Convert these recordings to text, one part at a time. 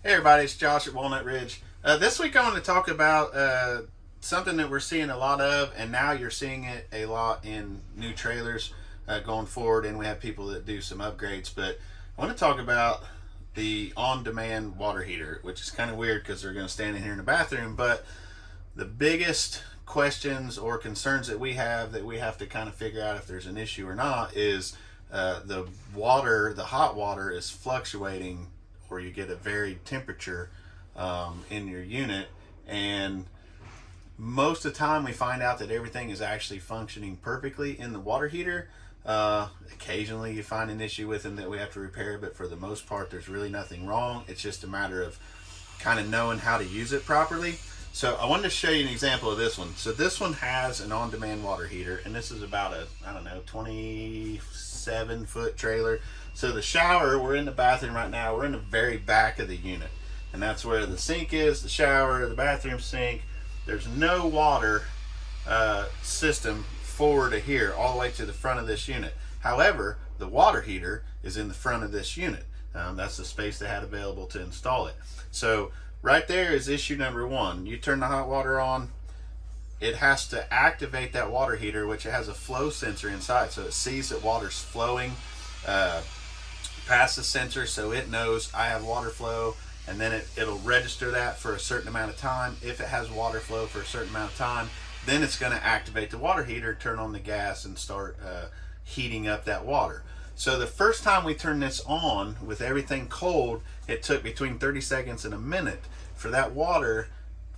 Hey everybody, it's Josh at Walnut Ridge. This week I want to talk about something that we're seeing a lot of, and now you're seeing it a lot in new trailers going forward, and we have people that do some upgrades. But I want to talk about the on-demand water heater, which is kind of weird because they're going to stand in here in the bathroom. But the biggest questions or concerns that we have to kind of figure out if there's an issue or not is the water, the hot water is fluctuating, or you get a varied temperature in your unit. And most of the time, we find out that everything is actually functioning perfectly in the water heater. Occasionally, you find an issue with them that we have to repair, but for the most part, there's really nothing wrong. It's just a matter of kind of knowing how to use it properly. So I wanted to show you an example of this one. So this one has an on-demand water heater, and this is about a, I don't know, 27-foot trailer. So the shower, we're in the bathroom right now. We're in the very back of the unit, and that's where the sink is, the shower, the bathroom sink. There's no water system forward to here, all the way to the front of this unit. However, the water heater is in the front of this unit. That's the space they had available to install it. So right there is issue number one. You turn the hot water on, it has to activate that water heater, which it has a flow sensor inside. So it sees that water's flowing past the sensor, so it knows I have water flow, and then it'll register that for a certain amount of time. If it has water flow for a certain amount of time, then it's going to activate the water heater, turn on the gas, and start heating up that water. So the first time we turned this on with everything cold, it took between 30 seconds and a minute for that water,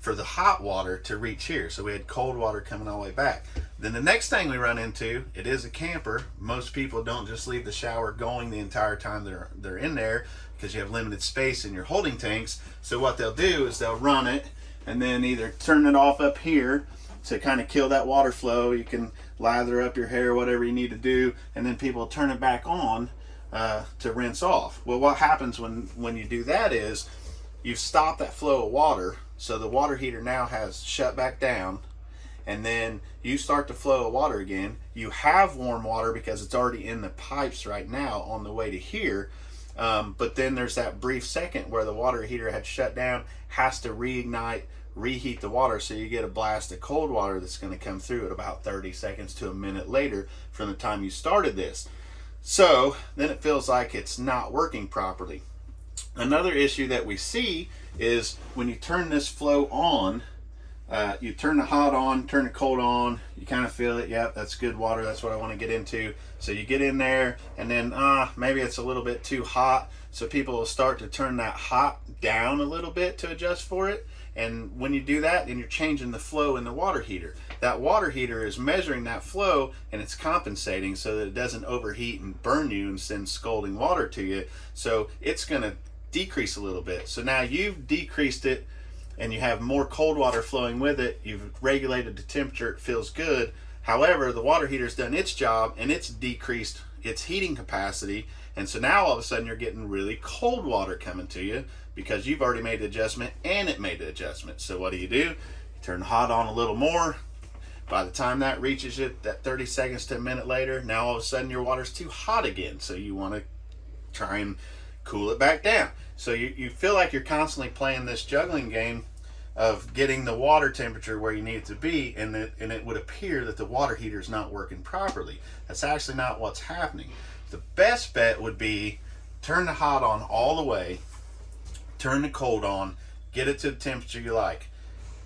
for the hot water, to reach here. So we had cold water coming all the way back. Then the next thing we run into, it is a camper. Most people don't just leave the shower going the entire time they're in there, because you have limited space in your holding tanks. So what they'll do is they'll run it and then either turn it off up here to kind of kill that water flow. You can lather up your hair, whatever you need to do, and then people turn it back on to rinse off. Well, what happens when you do that is you've stopped that flow of water, so the water heater now has shut back down, and then you start the flow of water again. You have warm water because it's already in the pipes right now on the way to here, but then there's that brief second where the water heater had shut down, has to reignite, reheat the water, so you get a blast of cold water that's going to come through at about 30 seconds to a minute later from the time you started this. So then it feels like it's not working properly. Another issue that we see is when you turn this flow on, you turn the hot on, turn the cold on, you kind of feel it. Yep, that's good water, that's what I want to get into. So you get in there, and then maybe it's a little bit too hot, so people will start to turn that hot down a little bit to adjust for it. And when you do that, then you're changing the flow in the water heater. That water heater is measuring that flow, and it's compensating so that it doesn't overheat and burn you and send scalding water to you. So it's going to decrease a little bit. So now you've decreased it, and you have more cold water flowing with it. You've regulated the temperature. It feels good. However, the water heater's done its job, and it's decreased its heating capacity. And so now all of a sudden you're getting really cold water coming to you because you've already made the adjustment and it made the adjustment. So what do? You turn the hot on a little more. By the time that reaches it, that 30 seconds to a minute later, now all of a sudden your water's too hot again. So you want to try and cool it back down. So you feel like you're constantly playing this juggling game of getting the water temperature where you need it to be, and it would appear that the water heater is not working properly. That's actually not what's happening. The best bet would be turn the hot on all the way, turn the cold on, get it to the temperature you like.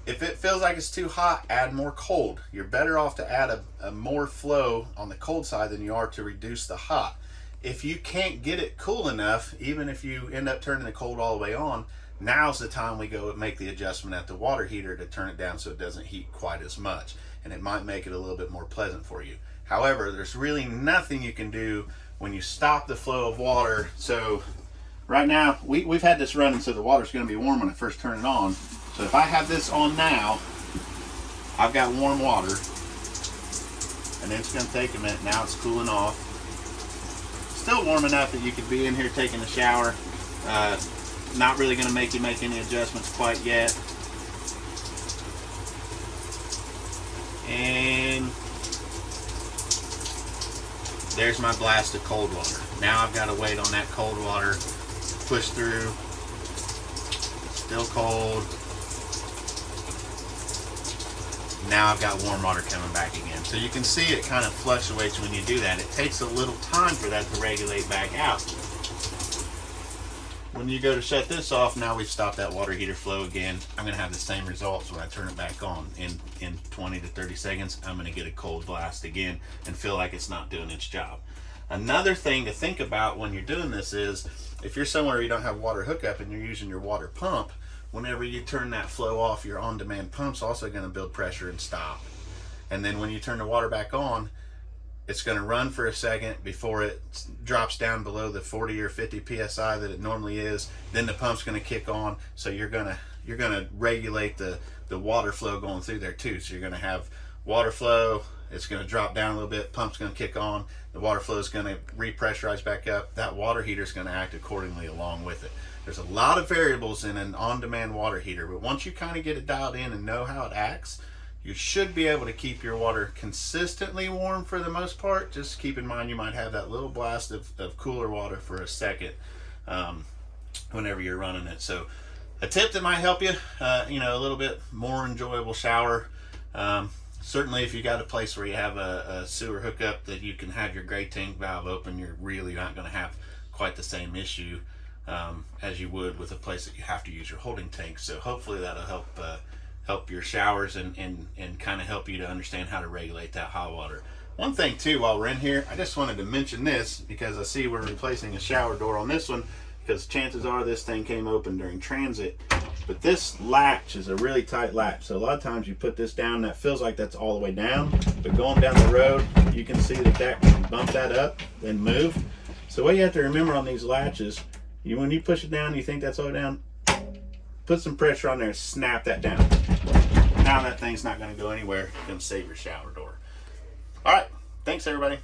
If it feels like it's too hot, add more cold. You're better off to add a more flow on the cold side than you are to reduce the hot. If you can't get it cool enough, even if you end up turning the cold all the way on, now's the time we go and make the adjustment at the water heater to turn it down so it doesn't heat quite as much, and it might make it a little bit more pleasant for you. However, there's really nothing you can do when you stop the flow of water. So right now we've had this running, so the water's going to be warm when I first turn it on. So if I have this on now, I've got warm water, and it's going to take a minute. Now it's cooling off. Still warm enough that you could be in here taking a shower. Not really going to make you make any adjustments quite yet. And there's my blast of cold water. Now I've got to wait on that cold water to push through Still cold. Now I've got warm water coming back again. So you can see it kind of fluctuates when you do that. It takes a little time for that to regulate back out. When you go to shut this off, now we've stopped that water heater flow again. I'm gonna have the same results when I turn it back on. In 20 to 30 seconds, I'm gonna get a cold blast again and feel like it's not doing its job. Another thing to think about when you're doing this is, if you're somewhere you don't have water hookup and you're using your water pump, whenever you turn that flow off, your on-demand pump's also gonna build pressure and stop. And then when you turn the water back on, it's going to run for a second before it drops down below the 40 or 50 psi that it normally is. Then the pump's going to kick on, so you're going to regulate the water flow going through there too. So you're going to have water flow, it's going to drop down a little bit, pump's going to kick on, the water flow is going to repressurize back up. That water heater is going to act accordingly along with it. There's a lot of variables in an on-demand water heater, but once you kind of get it dialed in and know how it acts, you should be able to keep your water consistently warm for the most part. Just keep in mind you might have that little blast of cooler water for a second whenever you're running it. So a tip that might help you, a little bit more enjoyable shower. Certainly if you got a place where you have a sewer hookup that you can have your gray tank valve open, you're really not going to have quite the same issue as you would with a place that you have to use your holding tank. So hopefully that'll help your showers and kind of help you to understand how to regulate that hot water. One thing too, while we're in here, I just wanted to mention this because I see we're replacing a shower door on this one, because chances are this thing came open during transit. But this latch is a really tight latch, so a lot of times you put this down, that feels like that's all the way down, but going down the road you can see that can bump that up and move. So what you have to remember on these latches, when you push it down, you think that's all the way down, put some pressure on there and snap that down. Now that thing's not going to go anywhere. It's going to save your shower door. All right. Thanks, everybody.